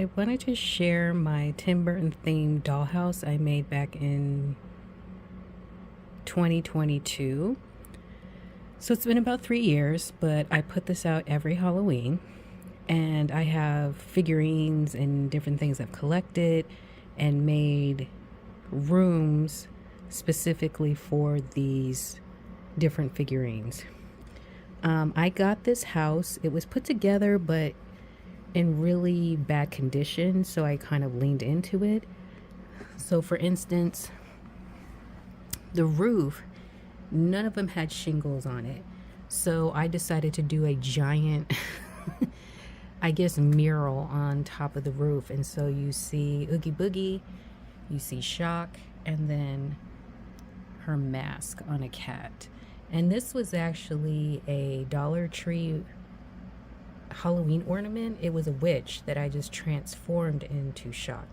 I wanted to share my Tim Burton themed dollhouse I made back in 2022. So it's been about 3 years, but I put this out every Halloween. And I have figurines and different things I've collected and made rooms specifically for these different figurines. I got this house. It was put together, but in really bad condition, so I kind of leaned into it. So for instance, the roof, none of them had shingles on it. So I decided to do a giant, I guess, mural on top of the roof. And so you see Oogie Boogie, you see Shock, and then her mask on a cat. And this was actually a Dollar Tree Halloween ornament. It was a witch that I just transformed into Shock,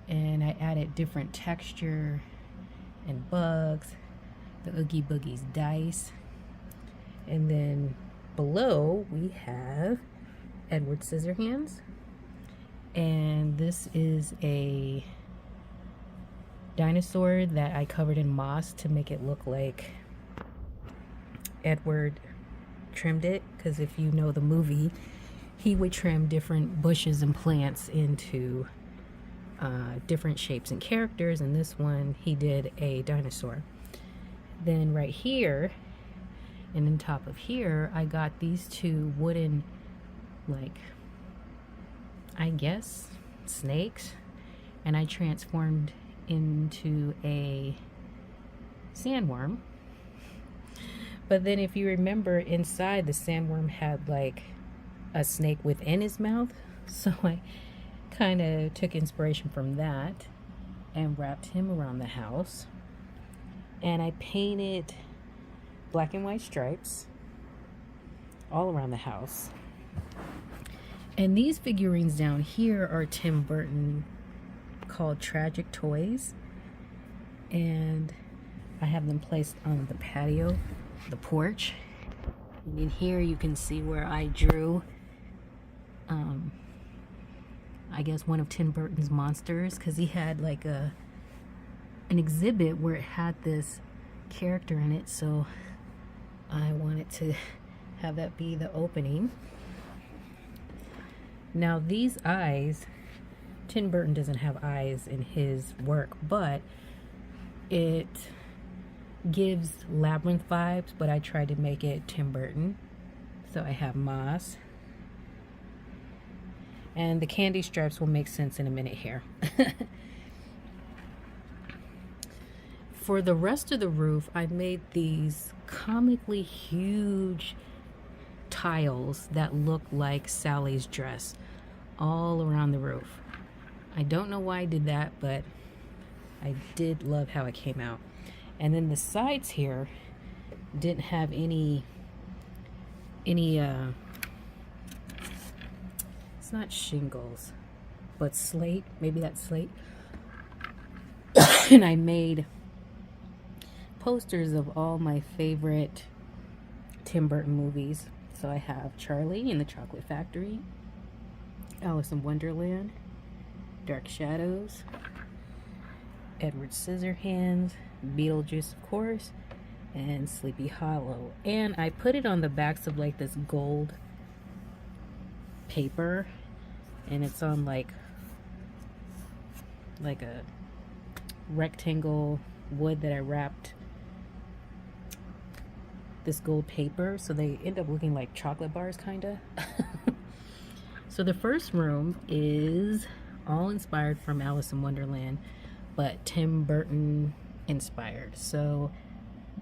and I added different texture and bugs, the Oogie Boogie's dice, and then below we have Edward Scissorhands, and this is a dinosaur that I covered in moss to make it look like Edward trimmed it, because if you know the movie, he would trim different bushes and plants into different shapes and characters, and this one he did a dinosaur. Then right here and on top of here, I got these two wooden, like, I guess snakes, and I transformed into a sandworm. But then if you remember, inside the sandworm had like a snake within his mouth. So I kind of took inspiration from that and wrapped him around the house. And I painted black and white stripes all around the house. And these figurines down here are Tim Burton, called Tragic Toys. And I have them placed on the patio, the porch, and in here you can see where I drew I guess one of Tim Burton's monsters, because he had like an exhibit where it had this character in it, so I wanted to have that be the opening. Now these eyes, Tim Burton doesn't have eyes in his work, but it gives Labyrinth vibes, but I tried to make it Tim Burton. So I have moss, and the candy stripes will make sense in a minute here. For the rest of the roof, I made these comically huge tiles that look like Sally's dress all around the roof. I don't know why I did that, but I did love how it came out. And then the sides here didn't have any it's not shingles, but slate, maybe that's slate. And I made posters of all my favorite Tim Burton movies. So I have Charlie and the Chocolate Factory, Alice in Wonderland, Dark Shadows, Edward Scissorhands, Beetlejuice, of course, and Sleepy Hollow. And I put it on the backs of like this gold paper, and it's on like a rectangle wood that I wrapped this gold paper, so they end up looking like chocolate bars kinda. So the first room is all inspired from Alice in Wonderland, but Tim Burton inspired. So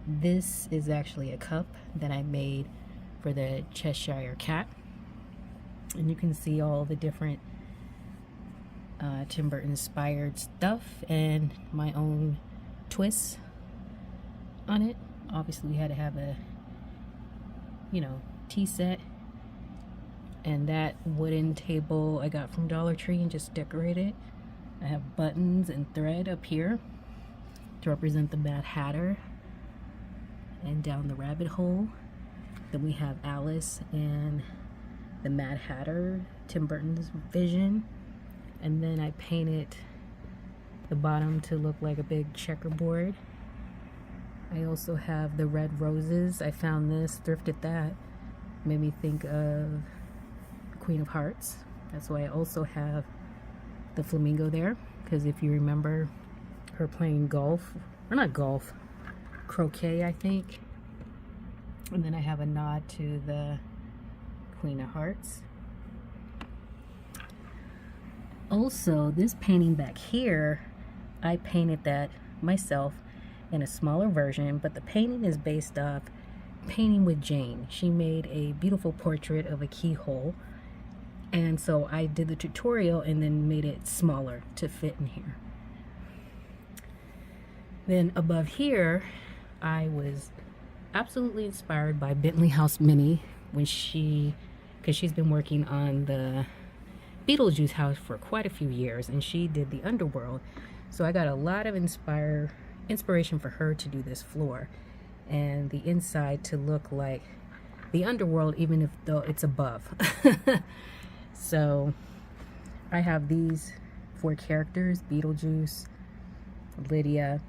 this is actually a cup that I made for the Cheshire Cat, and you can see all the different Tim Burton inspired stuff and my own twists on it. Obviously we had to have a, tea set, and that wooden table I got from Dollar Tree and just decorated. I have buttons and thread up here to represent the Mad Hatter, and down the rabbit hole then we have Alice and the Mad Hatter, Tim Burton's vision, And then I painted the bottom to look like a big checkerboard. I also have the red roses. I found this, thrifted that. Made me think of Queen of Hearts. That's why I also have the flamingo there, because if you remember her playing golf, or not golf, croquet, I think. And then I have a nod to the Queen of Hearts. Also, this painting back here, I painted that myself in a smaller version, but the painting is based off Painting with Jane. She made a beautiful portrait of a keyhole, and so I did the tutorial and then made it smaller to fit in here. Then above here, I was absolutely inspired by Bentley House Minnie because she's been working on the Beetlejuice house for quite a few years, and she did the underworld. So I got a lot of inspiration for her to do this floor and the inside to look like the underworld, even though it's above. So I have these 4 characters: Beetlejuice, Lydia,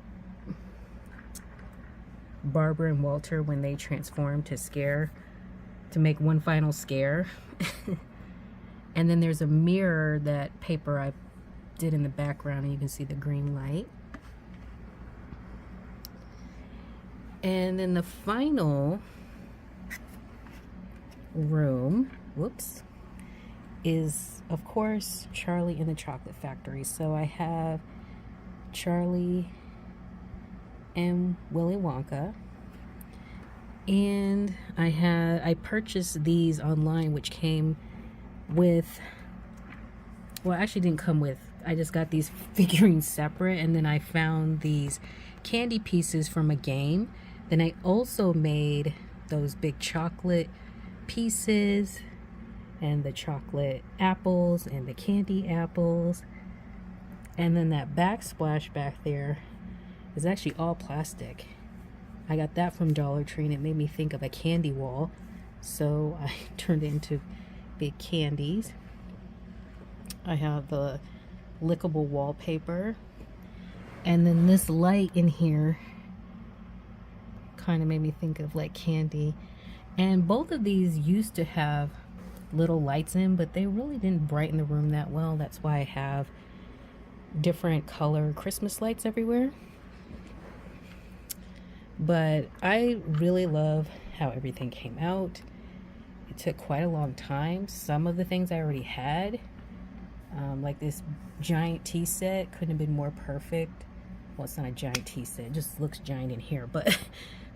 Barbara, and Walter when they transform to make one final scare. And then there's a mirror, that paper I did in the background, and you can see the green light. And then the final room, whoops, is of course Charlie and the Chocolate Factory. So I have Charlie and Willy Wonka, and I purchased these online, which came with, well, actually didn't come with, I just got these figurines separate, and then I found these candy pieces from a game. Then I also made those big chocolate pieces and the chocolate apples and the candy apples. And then that backsplash back there is actually all plastic. I got that from Dollar Tree, and it made me think of a candy wall, so I turned it into big candies. I have the lickable wallpaper, and then this light in here kind of made me think of like candy. And both of these used to have little lights in, but they really didn't brighten the room that well. That's why I have different color Christmas lights everywhere. But I really love how everything came out. It took quite a long time. Some of the things I already had, like this giant tea set, couldn't have been more perfect. Well, it's not a giant tea set, it just looks giant in here, but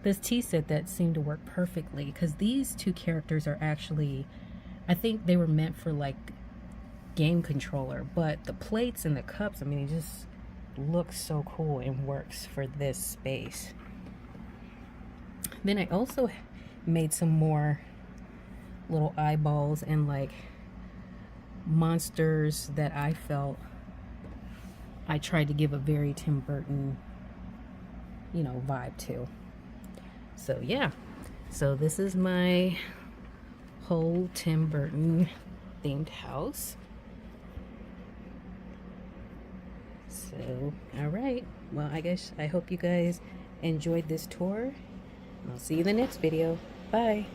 this tea set that seemed to work perfectly, because these 2 characters are actually, I think they were meant for like game controller, but the plates and the cups, I mean, it just looks so cool and works for this space. Then I also made some more little eyeballs and like monsters that I felt I tried to give a very Tim Burton, vibe to. So yeah, so this is my whole Tim Burton themed house. So, all right, well, I hope you guys enjoyed this tour. I'll see you in the next video. Bye.